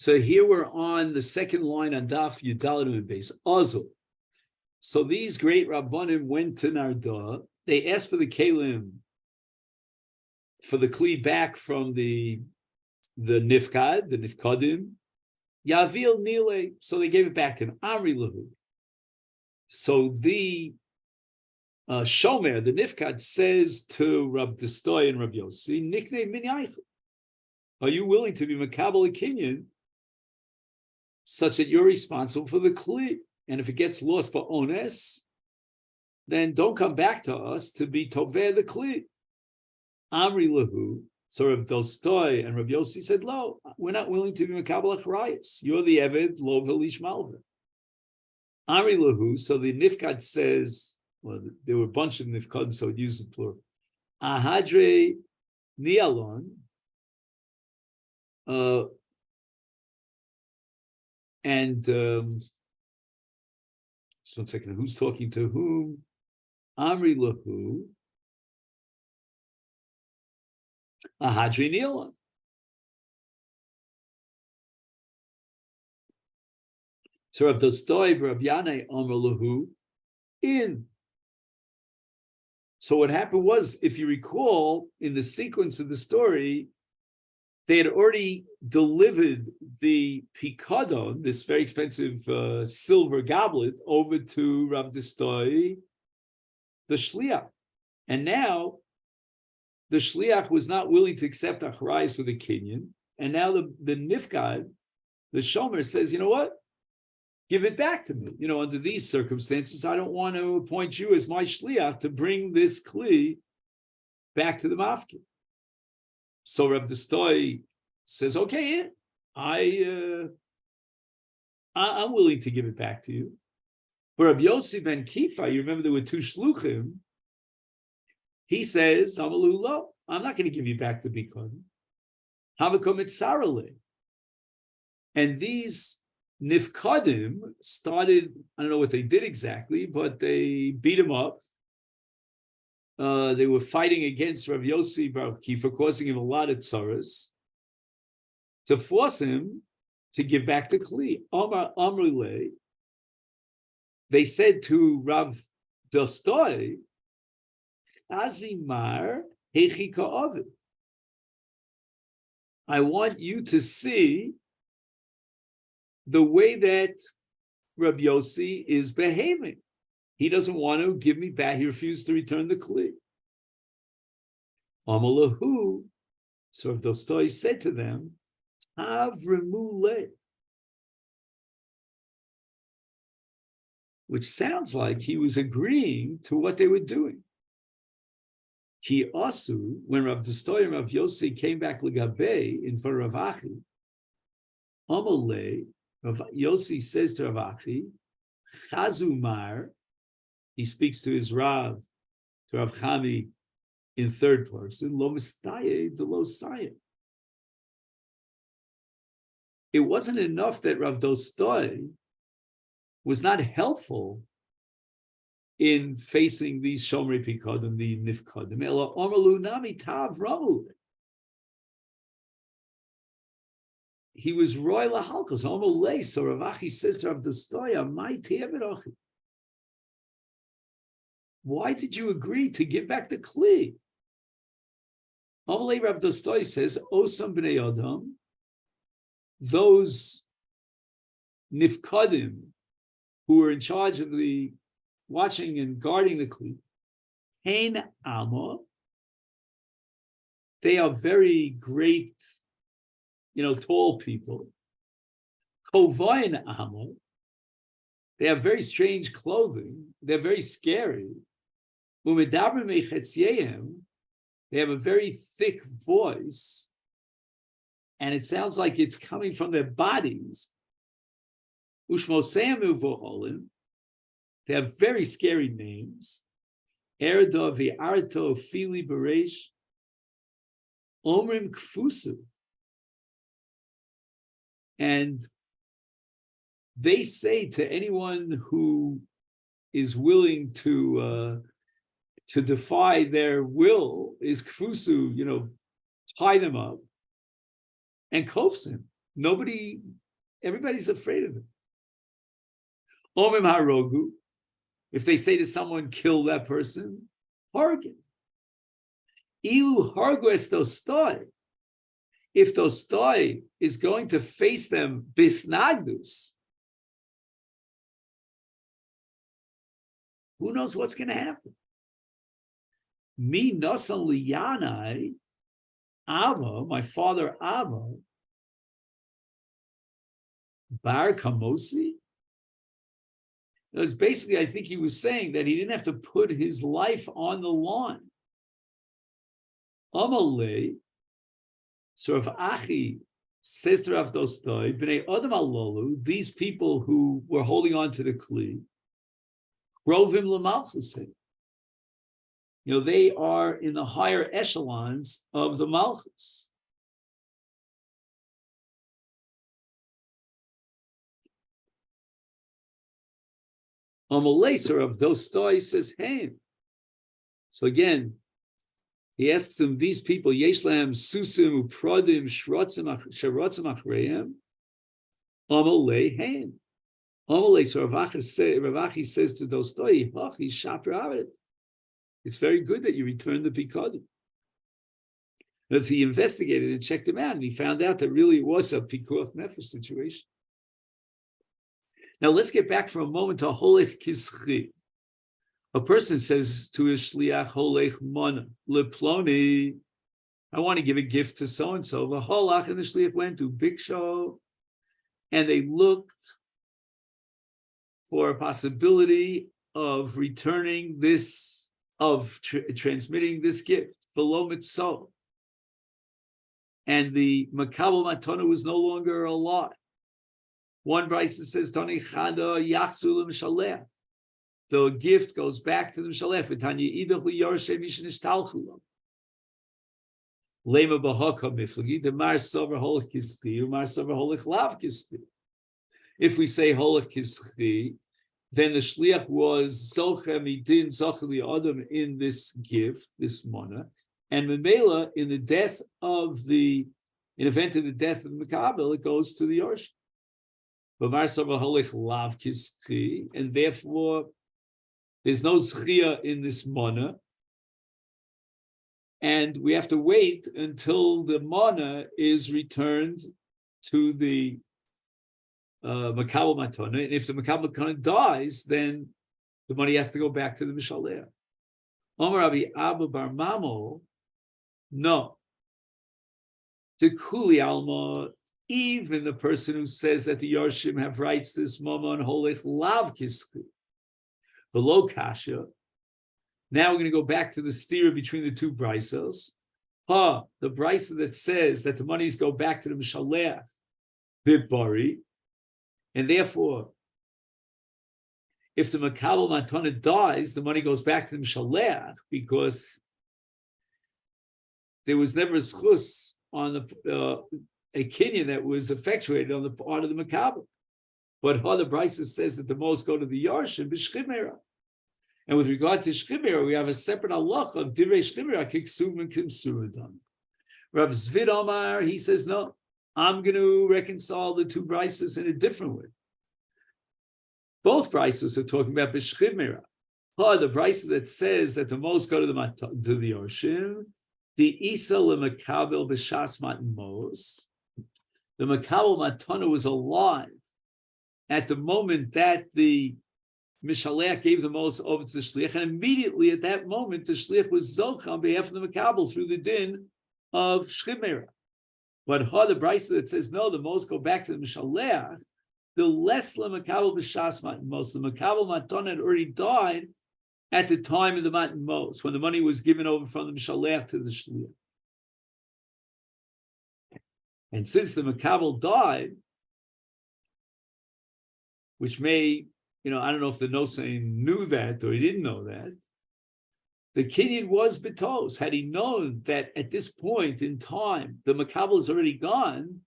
So here we're on the second line on Daf Yudalim and base Azul. So these great Rabbanim went to Narda. They asked for the Kalim, for the Kli back from the Nifkad, the Nifkadim. Yavil Nile. So they gave it back to him. Amri Lahu. So the Shomer, the Nifkad, says to Rab Destoy and Rab Yossi, Nikne Min. Are you willing to be Makabal a Kinyan such that you're responsible for the Kli? And if it gets lost by Ones, then don't come back to us to be Toveh the Kli. Amri Lahu. So Rav Dostoy and Rav Yossi said, "Lo, we're not willing to be Makabal Achrayis. You're the Eved, Lo Velish Malva." Amri Lahu. So the Nifkad says, well, there were a bunch of Nifkadim, so it used the plural. Ahadre Nialon. Just 1 second. Who's talking to whom? Amri Lahu. Ahadri Nialon. So Rav Dostoy, Rav Yanai, Amr Lahu, in. So what happened was, if you recall, in the sequence of the story, they had already delivered the pikadon, this very expensive silver goblet, over to Rav Dostoy, the shliach. And now, the shliach was not willing to accept achrayus with a kinyan. And now the nifkad, the shomer, says, you know what? Give it back to me. You know, under these circumstances, I don't want to appoint you as my shliach to bring this kli back to the mafkin. So Rav Dostoy says, okay, I'm willing to give it back to you. But Rav Yossi ben Kifa, you remember there were two shluchim, he says, Amalulo, I'm not going to give you back the bikon. Havakom etzarale. And these nifkadim started, I don't know what they did exactly, but they beat him up. They were fighting against Rav Yossi bar Kifa, causing him a lot of tzaras, to force him to give back the kli. Amar Amrule, they said to Rav Dostoy, Azimar hechi ka'avid. I want you to see the way that Rav Yossi is behaving. He doesn't want to give me back. He refused to return the kli. Amalahu. So Rav Dostoy said to them, Avremule, which sounds like he was agreeing to what they were doing. Ki asu, when Rav Dostoy and Rav Yossi came back legabe in front of Rav Achi, Amale, Rav Yossi says to Rav Achi, Chazumar, he speaks to his Rav, to Rav Chami in third person, Lo mistaye de lo sayim. It wasn't enough that Rav Dostoy was not helpful in facing these Shomrei Pikadim, the Nifkadim. Ela Omerlu Nami Tav Ramu. He was Roy Lahalkos, Omerle. So Rav Achi says to Rav Dostoy, Amai Teverochi. Why did you agree to give back the Kli? Omerle Rav Dostoy says, Osam B'nei Adam, those Nifkadim who were in charge of the watching and guarding the Kli, Hein Alma, they are very great, tall people. Kovayin Alma, they have very strange clothing. They're very scary. Umedaber Mechetziehim, they have a very thick voice, and it sounds like it's coming from their bodies. Ushmoseim uvoholim, they have very scary names. Erdo v'arto fili bereish, omrim kfusu. And they say to anyone who is willing to defy their will, is kfusu, tie them up and kofs him. Everybody's afraid of him. Omim harogu, if they say to someone, kill that person, hargin. Ilu hargu es dostoi, if dostoi is going to face them bisnagdus, who knows what's going to happen? Me nosan liyanai, Ava, my father Ava, bar kamosi. It was basically, I think he was saying that he didn't have to put his life on the line. Amalei, so if Achi says to Rav Dostoi, B'nei Adam Alolu, these people who were holding on to the Kli, Krovim L'Malchusim, they are in the higher echelons of the Malchus. Amaleser of Dostoi says, hey. So again, he asks him, these people, Yesh Lahem Susim Uprodim Shrotzim Achreim, Amalei Hein. Amaleser Rav Achi says to Dostoi, Hachi Shaper Avet. It's very good that you returned the Pikodim. As he investigated and checked him out, and he found out that really it was a Pikuach Nefesh situation. Now let's get back for a moment to Holech Kischi. A person says to his shliach Holech Mana Leploni, I want to give a gift to so and so. The Holach and the shliach went to Biksho, and they looked for a possibility of returning this, transmitting this gift below mitzvah. And the Makabel Matana was no longer alive. One Brisa says, Tani Chada Yachsu L'Mishaleh. The gift goes back to the Mishaleh. V'tanya Idach L'Yorshe Mishin Ishtalchulam. Lema B'Haka Miflagi, the Mar Sover Holech Kischi, Mar Sover Holech Lav Kischi. If we say Holech Kischi, then the Shliach was Zochem Idin Zocheli Adam in this gift, this mana, and Memela in the death of in event of the death of the Makabel, it goes to the Yorsh. And therefore, there's no zchia in this mana, and we have to wait until the mana is returned to the Makabel Matana. And if the Makabel Matana dies, then the money has to go back to the Mishaleh. Omar Rabbi Abba Bar Mamo, no. The Kuli Alma, even the person who says that the Yarshim have rights to this Mama and Holech Lav Kischi, the low Kasha. Now we're going to go back to the steer between the two brisos. The brisa that says that the monies go back to the Mishalech, Bibari, and therefore, if the Makabel Matana dies, the money goes back to the Mishalech because there was never a schus on a kinyan that was effectuated on the part of the Makabel. But the Brisa says that the most go to the Yarshim, b'shchimera. And with regard to shchimera, we have a separate halacha of divrei shchimera, kiksum and kimsuradam. Rav Zvid Omar, he says, no, I'm going to reconcile the two Brisas in a different way. Both Brisas are talking about b'shchimera. The Brisa that says that the most go to the Yarshim, the Isa lemakabel b'shas matan mos. The Makabel Matana was alive at the moment that the Mishalech gave the most over to the Shliach, and immediately at that moment, the Shliach was Zoch on behalf of the Makabel through the din of Shchimera. But the Brisa that says, no, the most go back to the Mishalech, the less the Makabel b'shas matan mos. The Makabel Matana had already died at the time of the matan mos, when the money was given over from the Mishalech to the Shliach. And since the Makabel died, which may, I don't know if the Nosein knew that or he didn't know that, the Kinyan was betos. Had he known that at this point in time, the Makabel is already gone,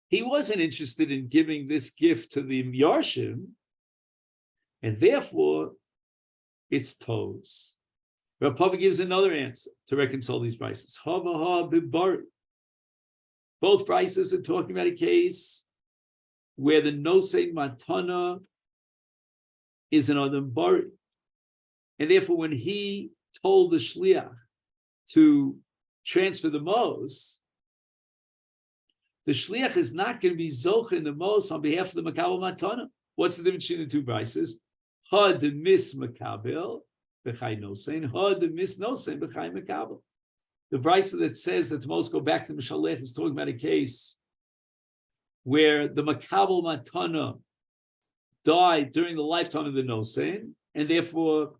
he wasn't interested in giving this gift to the Yarshim, and therefore, it's tos. Rav Pava gives another answer to reconcile these prices. Ha b'ha b'bari. Both prices are talking about a case where the nosei matana is an adam bari. And therefore, when he told the shliach to transfer the mos, the shliach is not going to be zocha in the mos on behalf of the makabel matana. What's the difference between the two prices? Ha de mis makabel b'chai nosein, ha de mis nosein b'chai makabel. The brisa that says that the mos go back to the mishalech is talking about a case where the makabel matana died during the lifetime of the nosein, and therefore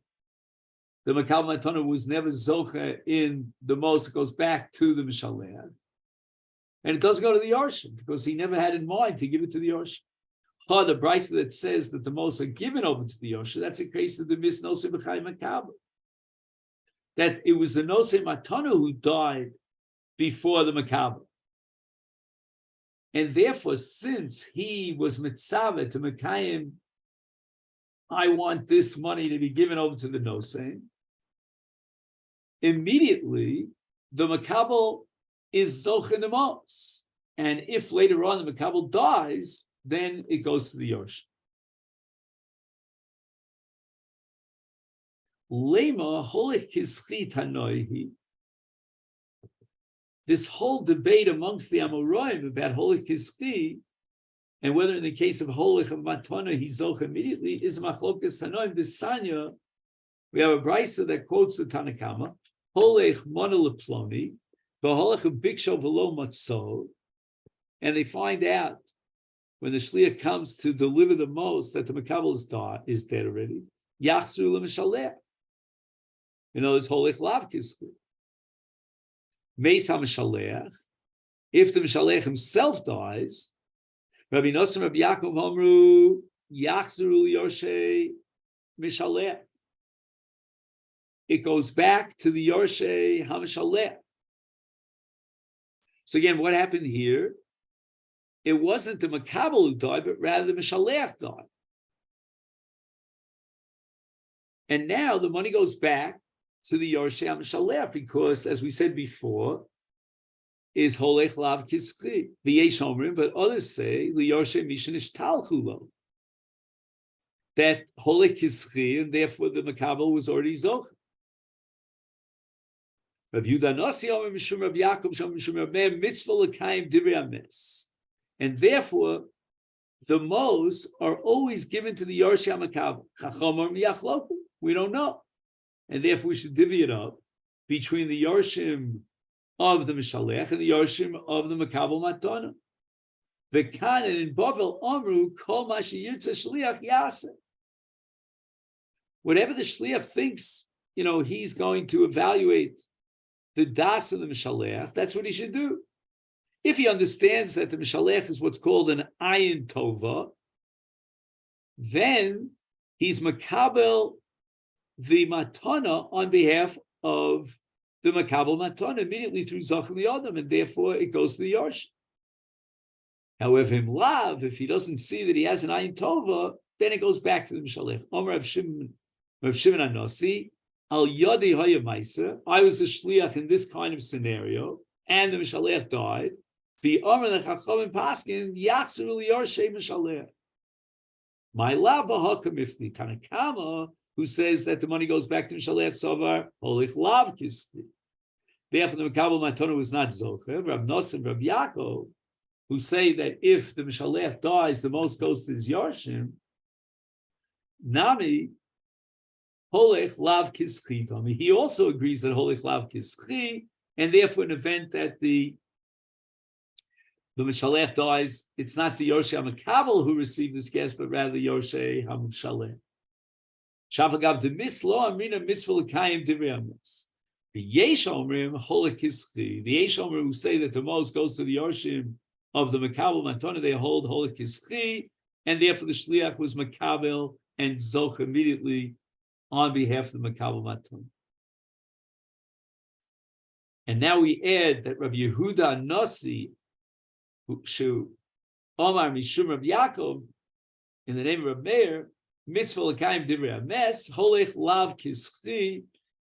the makabel matana was never zocha in the mos. It goes back to the mishalech. And it doesn't go to the Yarshim because he never had in mind to give it to the Yarshim. The brisa that says that the mos are given over to the Yarshim, that's a case of the mis nosei b'chai makabel. That it was the nosei matana who died before the makabel. And therefore, since he was mitzaveh to mekayim, I want this money to be given over to the nosei, immediately the makabel is zoch in the mos. And if later on the makabel dies, then it goes to the Yorsh. Lema holich kischit hanoihi. This whole debate amongst the Amoraim about holich kischi, and whether in the case of holich of matana he's zoch immediately, is machlokas tanoim. This sanya, we have a brisa that quotes the Tanakama, holich mona leploni, v'holich biksho v'lo matzo, and they find out when the shliach comes to deliver the mos that the makabel is dead already. Yachzru l'mishalech. In other words, holich lav kischi. Meis ha-mishalech. If the mishalech himself dies, Rabbi Nosson, Rabbi Yaakov Omru, Yachzru l'yorshei mishalech. It goes back to the yorshei ha-mishalech. So again, what happened here? It wasn't the makabel who died, but rather the mishalech died. And now the money goes back to the Yorshei HaMishalech because, as we said before, is holech lav kischri. V'yesh omrim, but others say the Yorshei Mishan ishtalchu lo. That holech kischri, and therefore the makabel was already zoch. Rav Yehuda Nasi Omer Mishum Rav Yaakov Shom Mishum Rav Meir Mitzvah L'Kayim Divrei HaMes. And therefore, the mos are always given to the Yorshei HaMakabel. Chacham or miyachloku, we don't know. And therefore, we should divvy it up between the Yorshim of the Mishalech and the Yorshim of the Makabel Matana. The Kanan in Bavel Amru, Kol Ma Sheyirtza Shliach Yaseh. Whatever the Shliach thinks, he's going to evaluate the das of the Mishalech, that's what he should do. If he understands that the Mishalech is what's called an ayin tova, then he's makabel the matana on behalf of the makabel matana immediately through zach and the adam, and therefore it goes to the yarsh. However, him lav, if he doesn't see that he has an ayin tova, then it goes back to the Mishalech. Omer Rav Shimon Anasi, al yadi haya ma'aser. I was a shliach in this kind of scenario, and the Mishalech died. The Omer the Chachamim Paskin Yachzru Yorshei Mishalech. My lava hakamifni Tanakama, who says that the money goes back to Mishalech Sovar Holich Lav Kisli. Therefore, the Makabel Matana was not Zocher. Rav Nosson, Rav Yaakov, who say that if the Mishalech dies, the most goes to his Yarshim. Nami Holich Lav Kischi. He also agrees that Holich Lav Kischi, and therefore, an event that the Mishalech dies, it's not the Yorshei HaMakabel who received this guest, but rather the Yorshei HaMishalech. Shafagav de Mislo Amrina Mitzvah L'Kayim Divrei HaMes. The Yesh Omrim Holich Kischi. The Yesh Omrim who say that the most goes to the Yorshim of the Makabel Matana, they hold Holich Kischi, and therefore the Shliach was Makabel and Zoch immediately on behalf of the Makabel Matana. And now we add that Rabbi Yehuda Nasi Shu Omar Mishum Rav Yaakov in the name of Rav Meir, Mitzvah L'Kayim Divrei HaMes, Holech Lav Kischi,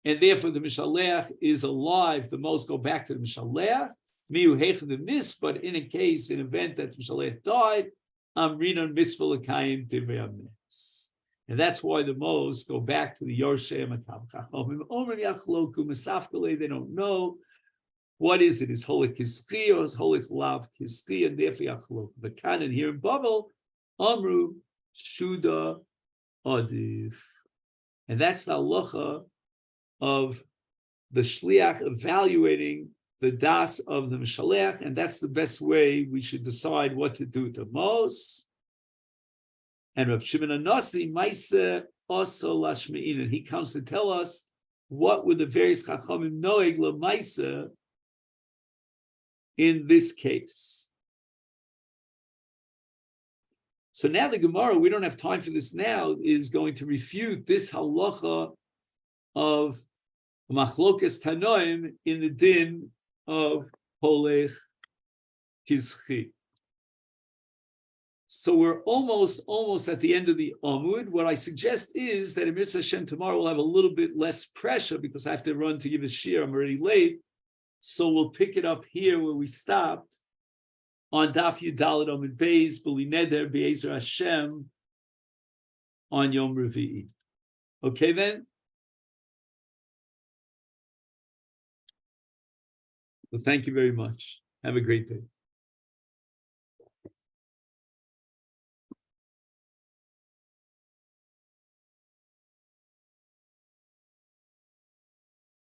and therefore the Mishalech is alive. The most go back to the Mishalech, miu hech the miss, but in a case, in event that Mishalech died, amrinon mitzvah l'kayim divrei hamis. And that's why the Mos go back to the Yorshe Matam Chachomim. Omer Yachloku Mesafkale, they don't know. What is it? Is Holik Kiski or is Holik Lav Kiski? And therefore Yachloku. The canon here in Babel, Amru Shuda Adif. And that's the halacha of the Shliach evaluating the das of the Mishalech, and that's the best way we should decide what to do to Mos. And Rav Shimon Anasi, Maise also Lashmein, and he comes to tell us what were the various Chachamim Noeg LaMaise in this case. So now the Gemara, we don't have time for this now, is going to refute this halacha of Machlokas Tanoim in the din of Holech Kizchi. So we're almost at the end of the Amud. What I suggest is that in Mitzvah Hashem tomorrow we'll have a little bit less pressure because I have to run to give a shir. I'm already late. So we'll pick it up here where we stopped on Daf Yudalad Amud Beis, B'li Neder B'Ezer Hashem on Yom Revi'i. Okay then? Well, thank you very much. Have a great day.